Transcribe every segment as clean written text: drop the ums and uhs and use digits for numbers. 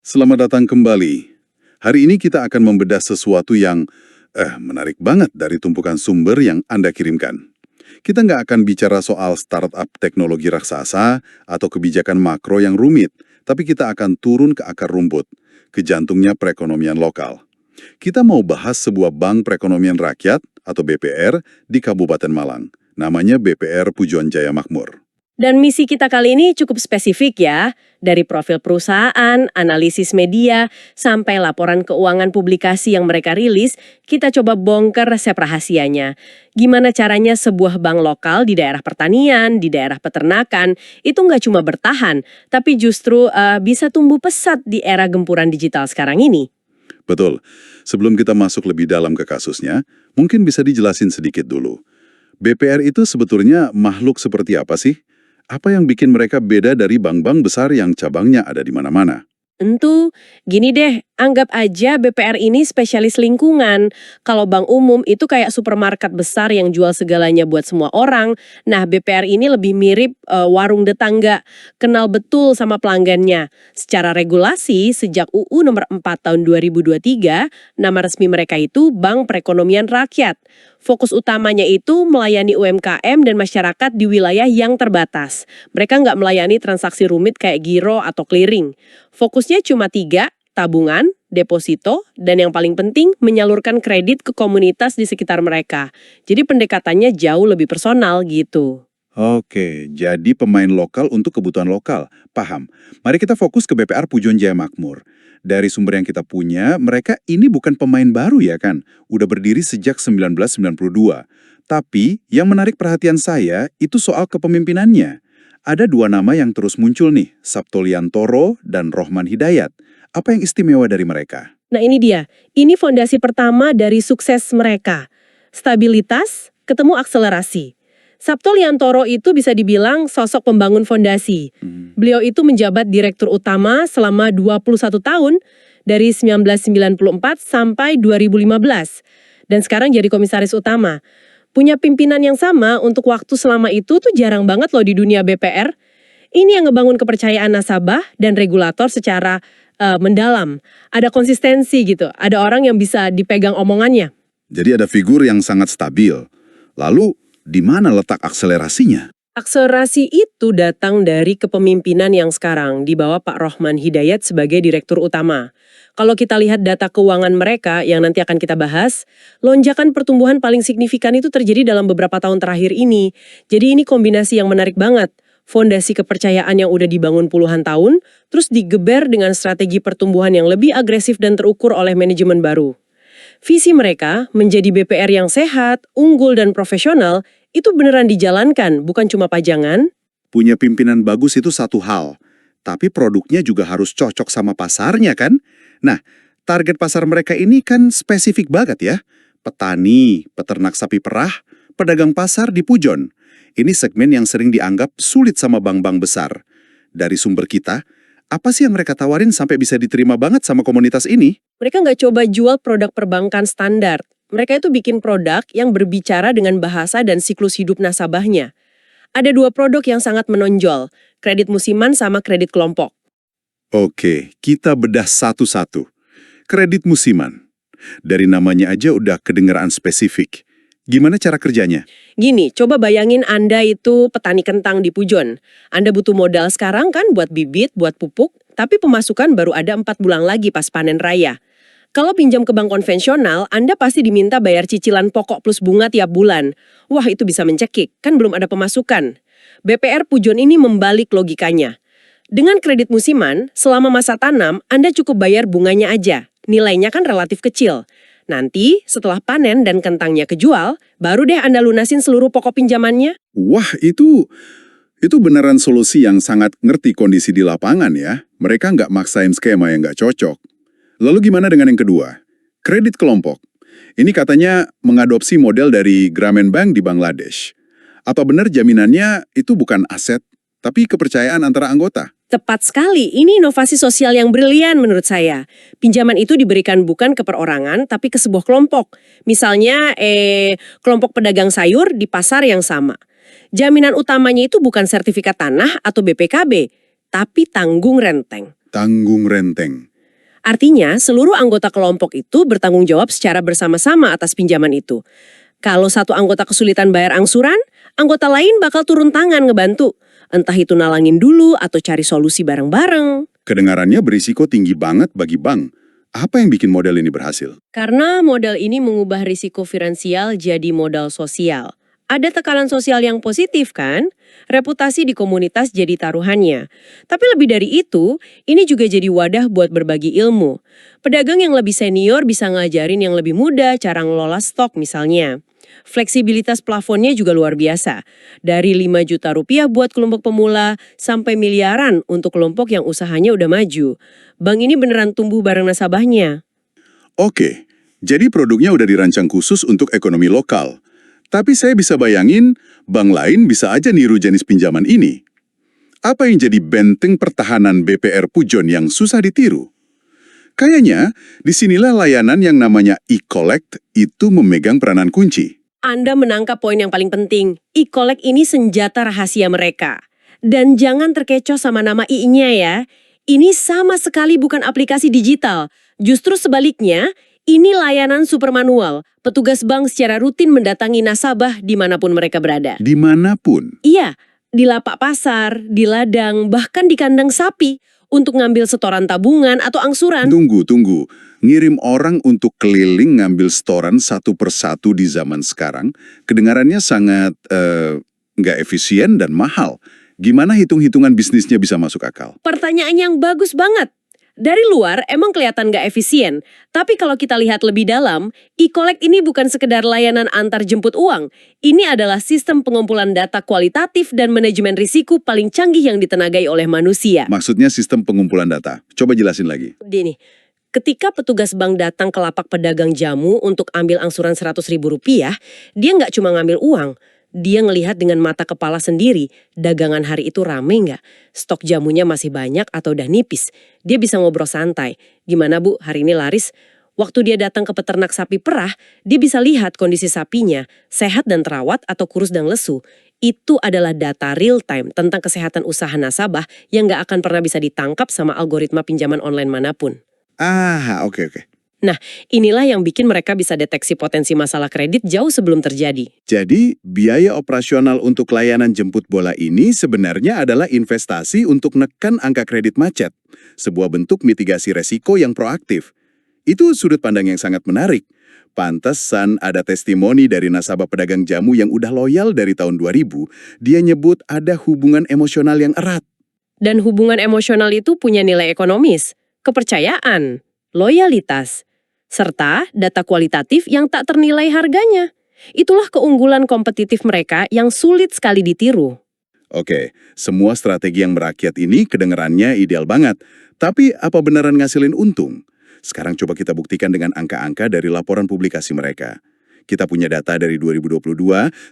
Selamat datang kembali. Hari ini kita akan membedah sesuatu yang menarik banget dari tumpukan sumber yang Anda kirimkan. Kita nggak akan bicara soal startup teknologi raksasa atau kebijakan makro yang rumit, tapi kita akan turun ke akar rumput, ke jantungnya perekonomian lokal. Kita mau bahas sebuah bank perekonomian rakyat atau BPR di Kabupaten Malang. Namanya BPR Pujon Jaya Makmur. Dan misi kita kali ini cukup spesifik ya, dari profil perusahaan, analisis media, sampai laporan keuangan publikasi yang mereka rilis, kita coba bongkar resep rahasianya. Gimana caranya sebuah bank lokal di daerah pertanian, di daerah peternakan, itu nggak cuma bertahan, tapi justru bisa tumbuh pesat di era gempuran digital sekarang ini. Betul. Sebelum kita masuk lebih dalam ke kasusnya, mungkin bisa dijelasin sedikit dulu. BPR itu sebetulnya makhluk seperti apa sih? Apa yang bikin mereka beda dari bank-bank besar yang cabangnya ada di mana-mana? Tentu, gini deh, anggap aja BPR ini spesialis lingkungan. Kalau bank umum itu kayak supermarket besar yang jual segalanya buat semua orang. Nah, BPR ini lebih mirip warung tetangga, kenal betul sama pelanggannya. Secara regulasi, sejak UU nomor 4 tahun 2023, nama resmi mereka itu Bank Perekonomian Rakyat. Fokus utamanya itu melayani UMKM dan masyarakat di wilayah yang terbatas. Mereka nggak melayani transaksi rumit kayak giro atau clearing. Fokusnya cuma 3, tabungan, deposito, dan yang paling penting menyalurkan kredit ke komunitas di sekitar mereka. Jadi pendekatannya jauh lebih personal gitu. Oke, jadi pemain lokal untuk kebutuhan lokal. Paham. Mari kita fokus ke BPR Pujon Jaya Makmur. Dari sumber yang kita punya, mereka ini bukan pemain baru ya kan? Udah berdiri sejak 1992. Tapi yang menarik perhatian saya itu soal kepemimpinannya. Ada 2 nama yang terus muncul nih, Saptoliantoro dan Rohman Hidayat. Apa yang istimewa dari mereka? Nah ini dia, ini fondasi pertama dari sukses mereka. Stabilitas, ketemu akselerasi. Saptoliantoro itu bisa dibilang sosok pembangun fondasi. Beliau itu menjabat direktur utama selama 21 tahun, dari 1994 sampai 2015. Dan sekarang jadi komisaris utama. Punya pimpinan yang sama untuk waktu selama itu tuh jarang banget loh di dunia BPR. Ini yang ngebangun kepercayaan nasabah dan regulator secara mendalam. Ada konsistensi gitu, ada orang yang bisa dipegang omongannya. Jadi ada figur yang sangat stabil. Lalu, di mana letak akselerasinya? Akselerasi itu datang dari kepemimpinan yang sekarang di bawah Pak Rohman Hidayat sebagai direktur utama. Kalau kita lihat data keuangan mereka yang nanti akan kita bahas, lonjakan pertumbuhan paling signifikan itu terjadi dalam beberapa tahun terakhir ini. Jadi ini kombinasi yang menarik banget. Fondasi kepercayaan yang udah dibangun puluhan tahun, terus digeber dengan strategi pertumbuhan yang lebih agresif dan terukur oleh manajemen baru. Visi mereka menjadi BPR yang sehat, unggul, dan profesional itu beneran dijalankan, bukan cuma pajangan. Punya pimpinan bagus itu satu hal, tapi produknya juga harus cocok sama pasarnya kan? Nah, target pasar mereka ini kan spesifik banget ya. Petani, peternak sapi perah, pedagang pasar di Pujon. Ini segmen yang sering dianggap sulit sama bank-bank besar. Dari sumber kita, apa sih yang mereka tawarin sampai bisa diterima banget sama komunitas ini? Mereka nggak coba jual produk perbankan standar. Mereka itu bikin produk yang berbicara dengan bahasa dan siklus hidup nasabahnya. Ada 2 produk yang sangat menonjol, kredit musiman sama kredit kelompok. Oke, kita bedah satu-satu. Kredit musiman. Dari namanya aja udah kedengeraan spesifik. Gimana cara kerjanya? Gini, coba bayangin Anda itu petani kentang di Pujon. Anda butuh modal sekarang kan buat bibit, buat pupuk, tapi pemasukan baru ada 4 bulan lagi pas panen raya. Kalau pinjam ke bank konvensional, Anda pasti diminta bayar cicilan pokok plus bunga tiap bulan. Wah, itu bisa mencekik, kan belum ada pemasukan. BPR Pujon ini membalik logikanya. Dengan kredit musiman, selama masa tanam, Anda cukup bayar bunganya aja. Nilainya kan relatif kecil. Nanti, setelah panen dan kentangnya kejual, baru deh Anda lunasin seluruh pokok pinjamannya. Wah, itu beneran solusi yang sangat ngerti kondisi di lapangan ya. Mereka nggak maksain skema yang nggak cocok. Lalu gimana dengan yang kedua? Kredit kelompok. Ini katanya mengadopsi model dari Grameen Bank di Bangladesh. Apa benar jaminannya itu bukan aset, tapi kepercayaan antara anggota? Tepat sekali, ini inovasi sosial yang brilian menurut saya. Pinjaman itu diberikan bukan ke perorangan, tapi ke sebuah kelompok. Misalnya, kelompok pedagang sayur di pasar yang sama. Jaminan utamanya itu bukan sertifikat tanah atau BPKB, tapi tanggung renteng. Tanggung renteng. Artinya, seluruh anggota kelompok itu bertanggung jawab secara bersama-sama atas pinjaman itu. Kalau satu anggota kesulitan bayar angsuran, anggota lain bakal turun tangan ngebantu. Entah itu nalangin dulu atau cari solusi bareng-bareng. Kedengarannya berisiko tinggi banget bagi bank. Apa yang bikin model ini berhasil? Karena modal ini mengubah risiko finansial jadi modal sosial. Ada tekanan sosial yang positif kan? Reputasi di komunitas jadi taruhannya. Tapi lebih dari itu, ini juga jadi wadah buat berbagi ilmu. Pedagang yang lebih senior bisa ngajarin yang lebih muda cara ngelola stok misalnya. Fleksibilitas plafonnya juga luar biasa. Dari 5 juta rupiah buat kelompok pemula sampai miliaran untuk kelompok yang usahanya udah maju. Bank ini beneran tumbuh bareng nasabahnya. Oke, jadi produknya udah dirancang khusus untuk ekonomi lokal. Tapi saya bisa bayangin, bank lain bisa aja niru jenis pinjaman ini. Apa yang jadi benteng pertahanan BPR Pujon yang susah ditiru? Kayaknya, disinilah layanan yang namanya e-collect itu memegang peranan kunci. Anda menangkap poin yang paling penting. E-collect ini senjata rahasia mereka. Dan jangan terkecoh sama nama I-nya ya. Ini sama sekali bukan aplikasi digital. Justru sebaliknya, ini layanan super manual. Petugas bank secara rutin mendatangi nasabah dimanapun mereka berada. Dimanapun. Iya, di lapak pasar, di ladang, bahkan di kandang sapi untuk ngambil setoran tabungan atau angsuran. Tunggu. Ngirim orang untuk keliling ngambil setoran satu persatu di zaman sekarang, kedengarannya sangat nggak efisien dan mahal. Gimana hitung-hitungan bisnisnya bisa masuk akal? Pertanyaan yang bagus banget. Dari luar emang kelihatan gak efisien, tapi kalau kita lihat lebih dalam, e-collect ini bukan sekedar layanan antar jemput uang. Ini adalah sistem pengumpulan data kualitatif dan manajemen risiko paling canggih yang ditenagai oleh manusia. Maksudnya sistem pengumpulan data. Coba jelasin lagi. Gini, ketika petugas bank datang ke lapak pedagang jamu untuk ambil angsuran Rp100.000, dia nggak cuma ngambil uang. Dia ngelihat dengan mata kepala sendiri, dagangan hari itu rame nggak? Stok jamunya masih banyak atau udah nipis? Dia bisa ngobrol santai. Gimana Bu, hari ini laris? Waktu dia datang ke peternak sapi perah, dia bisa lihat kondisi sapinya, sehat dan terawat atau kurus dan lesu. Itu adalah data real time tentang kesehatan usaha nasabah yang nggak akan pernah bisa ditangkap sama algoritma pinjaman online manapun. Oke. Nah, inilah yang bikin mereka bisa deteksi potensi masalah kredit jauh sebelum terjadi. Jadi, biaya operasional untuk layanan jemput bola ini sebenarnya adalah investasi untuk nekan angka kredit macet. Sebuah bentuk mitigasi resiko yang proaktif. Itu sudut pandang yang sangat menarik. Pantesan ada testimoni dari nasabah pedagang jamu yang udah loyal dari tahun 2000, dia nyebut ada hubungan emosional yang erat. Dan hubungan emosional itu punya nilai ekonomis, kepercayaan, loyalitas, serta data kualitatif yang tak ternilai harganya. Itulah keunggulan kompetitif mereka yang sulit sekali ditiru. Oke, semua strategi yang merakyat ini kedengerannya ideal banget. Tapi apa beneran ngasilin untung? Sekarang coba kita buktikan dengan angka-angka dari laporan publikasi mereka. Kita punya data dari 2022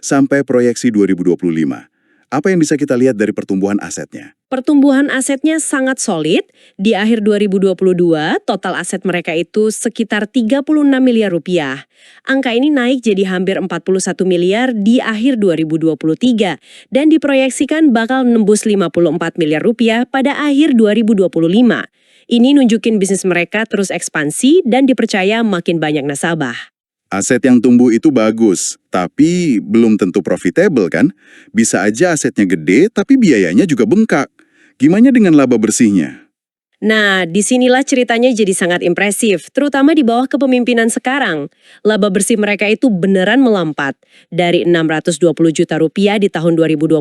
sampai proyeksi 2025. Apa yang bisa kita lihat dari pertumbuhan asetnya? Pertumbuhan asetnya sangat solid. Di akhir 2022, total aset mereka itu sekitar 36 miliar rupiah. Angka ini naik jadi hampir 41 miliar di akhir 2023 dan diproyeksikan bakal menembus 54 miliar rupiah pada akhir 2025. Ini nunjukin bisnis mereka terus ekspansi dan dipercaya makin banyak nasabah. Aset yang tumbuh itu bagus, tapi belum tentu profitable kan? Bisa aja asetnya gede, tapi biayanya juga bengkak. Gimana dengan laba bersihnya? Nah, disinilah ceritanya jadi sangat impresif, terutama di bawah kepemimpinan sekarang. Laba bersih mereka itu beneran melompat. Dari 620 juta rupiah di tahun 2022,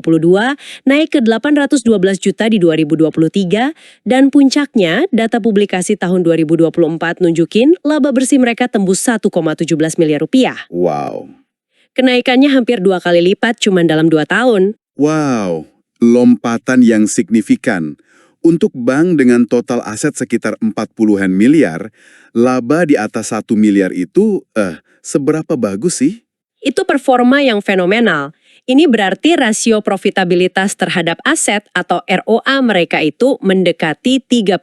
naik ke 812 juta di 2023, dan puncaknya, data publikasi tahun 2024 nunjukin laba bersih mereka tembus 1,17 miliar rupiah. Wow. Kenaikannya hampir 2 kali lipat cuma dalam 2 tahun. Wow, lompatan yang signifikan. Untuk bank dengan total aset sekitar 40-an miliar, laba di atas 1 miliar itu, seberapa bagus sih? Itu performa yang fenomenal. Ini berarti rasio profitabilitas terhadap aset atau ROA mereka itu mendekati 3%.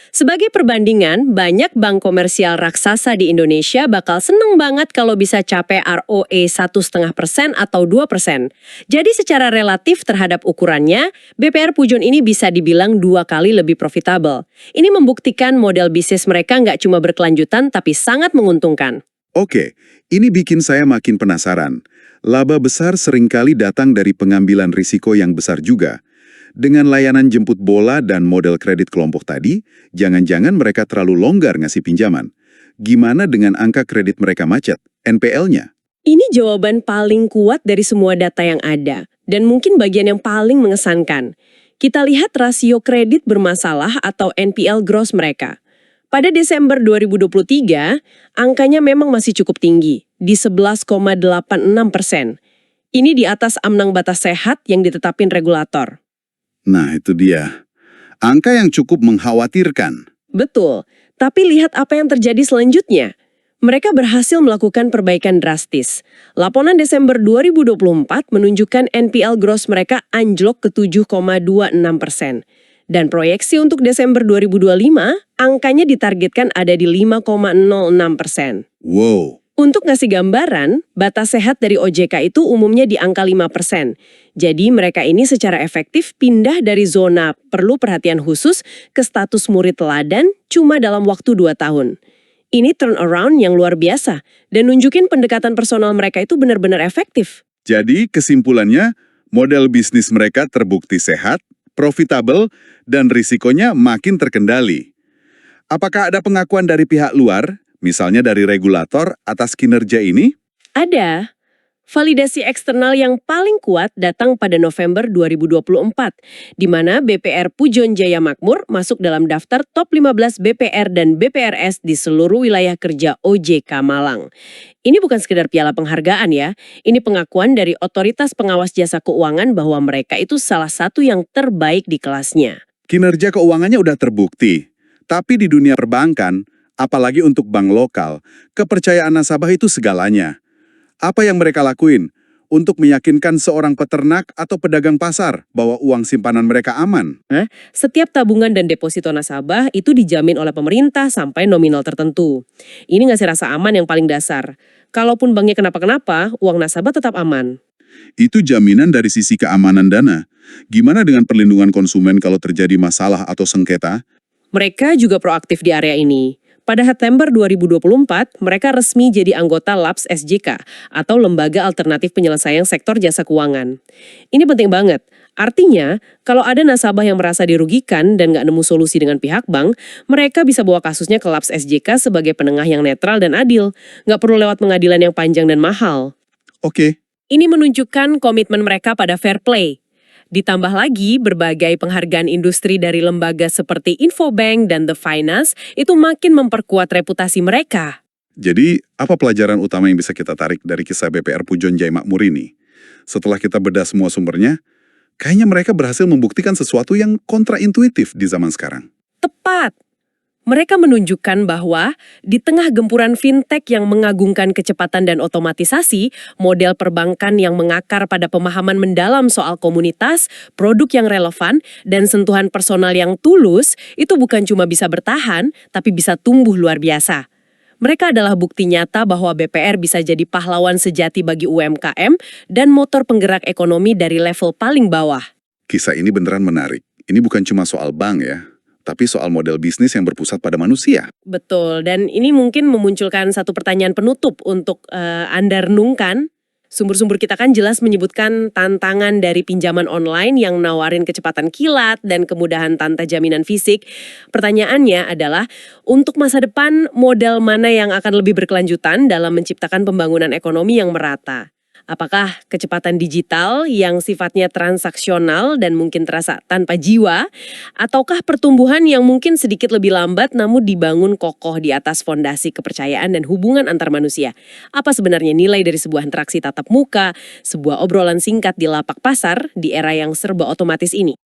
Sebagai perbandingan, banyak bank komersial raksasa di Indonesia bakal seneng banget kalau bisa capai ROE 1,5% atau 2%. Jadi secara relatif terhadap ukurannya, BPR Pujon ini bisa dibilang 2 kali lebih profitabel. Ini membuktikan model bisnis mereka nggak cuma berkelanjutan tapi sangat menguntungkan. Oke, ini bikin saya makin penasaran. Laba besar seringkali datang dari pengambilan risiko yang besar juga. Dengan layanan jemput bola dan model kredit kelompok tadi, jangan-jangan mereka terlalu longgar ngasih pinjaman. Gimana dengan angka kredit mereka macet, NPL-nya? Ini jawaban paling kuat dari semua data yang ada, dan mungkin bagian yang paling mengesankan. Kita lihat rasio kredit bermasalah atau NPL gross mereka. Pada Desember 2023, angkanya memang masih cukup tinggi, di 11,86%. Ini di atas ambang batas sehat yang ditetapin regulator. Nah, itu dia. Angka yang cukup mengkhawatirkan. Betul, tapi lihat apa yang terjadi selanjutnya. Mereka berhasil melakukan perbaikan drastis. Laporan Desember 2024 menunjukkan NPL gross mereka anjlok ke 7,26%. Dan proyeksi untuk Desember 2025, angkanya ditargetkan ada di 5,06%. Wow. Untuk ngasih gambaran, batas sehat dari OJK itu umumnya di angka 5%. Jadi mereka ini secara efektif pindah dari zona perlu perhatian khusus ke status murid teladan cuma dalam waktu 2 tahun. Ini turnaround yang luar biasa dan nunjukin pendekatan personal mereka itu benar-benar efektif. Jadi kesimpulannya, model bisnis mereka terbukti sehat, profitabel, dan risikonya makin terkendali. Apakah ada pengakuan dari pihak luar, misalnya dari regulator, atas kinerja ini? Ada. Validasi eksternal yang paling kuat datang pada November 2024, di mana BPR Pujon Jaya Makmur masuk dalam daftar top 15 BPR dan BPRS di seluruh wilayah kerja OJK Malang. Ini bukan sekedar piala penghargaan ya, ini pengakuan dari Otoritas Pengawas Jasa Keuangan bahwa mereka itu salah satu yang terbaik di kelasnya. Kinerja keuangannya udah terbukti, tapi di dunia perbankan, apalagi untuk bank lokal, kepercayaan nasabah itu segalanya. Apa yang mereka lakuin untuk meyakinkan seorang peternak atau pedagang pasar bahwa uang simpanan mereka aman? Setiap tabungan dan deposito nasabah itu dijamin oleh pemerintah sampai nominal tertentu. Ini ngasih rasa aman yang paling dasar. Kalaupun banknya kenapa-kenapa, uang nasabah tetap aman. Itu jaminan dari sisi keamanan dana. Gimana dengan perlindungan konsumen kalau terjadi masalah atau sengketa? Mereka juga proaktif di area ini. Pada September 2024, mereka resmi jadi anggota LAPS SJK atau Lembaga Alternatif Penyelesaian Sektor Jasa Keuangan. Ini penting banget. Artinya, kalau ada nasabah yang merasa dirugikan dan nggak nemu solusi dengan pihak bank, mereka bisa bawa kasusnya ke LAPS SJK sebagai penengah yang netral dan adil. Nggak perlu lewat pengadilan yang panjang dan mahal. Oke. Ini menunjukkan komitmen mereka pada fair play. Ditambah lagi, berbagai penghargaan industri dari lembaga seperti Infobank dan The Finance itu makin memperkuat reputasi mereka. Jadi, apa pelajaran utama yang bisa kita tarik dari kisah BPR Pujon Jaya Makmur ini? Setelah kita bedah semua sumbernya, kayaknya mereka berhasil membuktikan sesuatu yang kontraintuitif di zaman sekarang. Tepat. Mereka menunjukkan bahwa di tengah gempuran fintech yang mengagungkan kecepatan dan otomatisasi, model perbankan yang mengakar pada pemahaman mendalam soal komunitas, produk yang relevan, dan sentuhan personal yang tulus, itu bukan cuma bisa bertahan, tapi bisa tumbuh luar biasa. Mereka adalah bukti nyata bahwa BPR bisa jadi pahlawan sejati bagi UMKM dan motor penggerak ekonomi dari level paling bawah. Kisah ini beneran menarik. Ini bukan cuma soal bank ya, tapi soal model bisnis yang berpusat pada manusia. Betul, dan ini mungkin memunculkan satu pertanyaan penutup untuk Anda renungkan. Sumber-sumber kita kan jelas menyebutkan tantangan dari pinjaman online yang nawarin kecepatan kilat dan kemudahan tanpa jaminan fisik. Pertanyaannya adalah, untuk masa depan model mana yang akan lebih berkelanjutan dalam menciptakan pembangunan ekonomi yang merata? Apakah kecepatan digital yang sifatnya transaksional dan mungkin terasa tanpa jiwa? Ataukah pertumbuhan yang mungkin sedikit lebih lambat namun dibangun kokoh di atas fondasi kepercayaan dan hubungan antar manusia? Apa sebenarnya nilai dari sebuah interaksi tatap muka, sebuah obrolan singkat di lapak pasar di era yang serba otomatis ini?